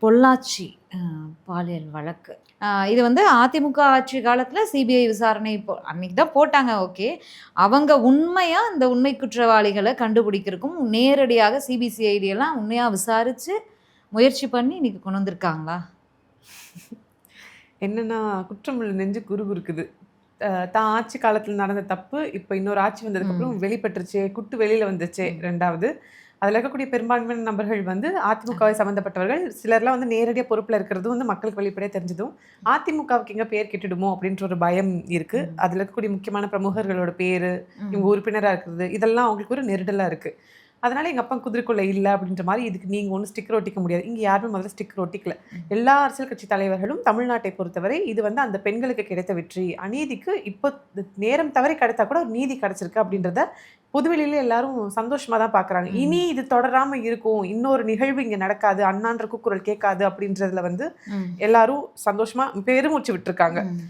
பொள்ளாச்சி அ பாலியல் வழக்கு. இது வந்து அதிமுக ஆட்சி காலத்தில சிபிஐ விசாரணை அன்னைக்கு தான் போட்டாங்க ஓகே. அவங்க உண்மையா இந்த உண்மை குற்றவாளிகள கண்டுபிடிக்கிறதுக்கும் நேரடியாக சிபிசிஐடி எல்லாம் உண்மையா விசாரிச்சு, முயற்சி பண்ணி இன்னைக்கு கொண்டு வந்திருக்காங்களா? என்னன்னா, குற்றமுள்ள நெஞ்சு குறுகுறுக்குது. தான் ஆட்சி காலத்துல நடந்த தப்பு, இப்ப இன்னொரு ஆட்சி வந்ததுக்கப்புறம் வெளிப்பட்டுருச்சே, குட்டு வெளியில வந்துச்சே 2வது. அதுல இருக்கக்கூடிய பெரும்பான்மையான நபர்கள் வந்து அதிமுகவை சம்மந்தப்பட்டவர்கள். சிலர்லாம் வந்து நேரடியா பொறுப்புல இருக்கிறதும் வந்து மக்களுக்கு வெளிப்படையா தெரிஞ்சதும், அதிமுகவுக்கு எங்க பேர் கெட்டுடுமோ அப்படின்ற ஒரு பயம் இருக்கு. அதுல இருக்கக்கூடிய முக்கியமான பிரமுகர்களோட பேரு, இவங்க உறுப்பினரா இருக்கிறது, இதெல்லாம் அவங்களுக்கு ஒரு நெருடலா இருக்கு. அதனால எங்க அப்பா குதிரைக்குள்ள இல்ல அப்படின்ற மாரி இதுக்கு நீங்க ஒண்ணும் ஸ்டிக்கர் ஒட்டிக்க முடியாது. இங்க யாருமே முதல்ல ஸ்டிக்கர் ஒட்டிக்கல. எல்லா அரசியல் கட்சி தலைவர்களும் தமிழ்நாட்டை பொறுத்தவரை இது வந்து அந்த பெண்களுக்கு கிடைத்த வெற்றி. அநீதிக்கு இப்போ நேரம் தவறி கிடைத்தா கூட ஒரு நீதி கிடைச்சிருக்கு அப்படின்றத பொதுவெளியில எல்லாரும் சந்தோஷமா தான் பார்க்குறாங்க. இனி இது தொடராம இருக்கும். இன்னொரு நிகழ்வு இங்க நடக்காது. அண்ணான்ற கூக்குரல் கேட்காது அப்படின்றதுல வந்து எல்லாரும் சந்தோஷமா பெருமூச்சு விட்டுருக்காங்க.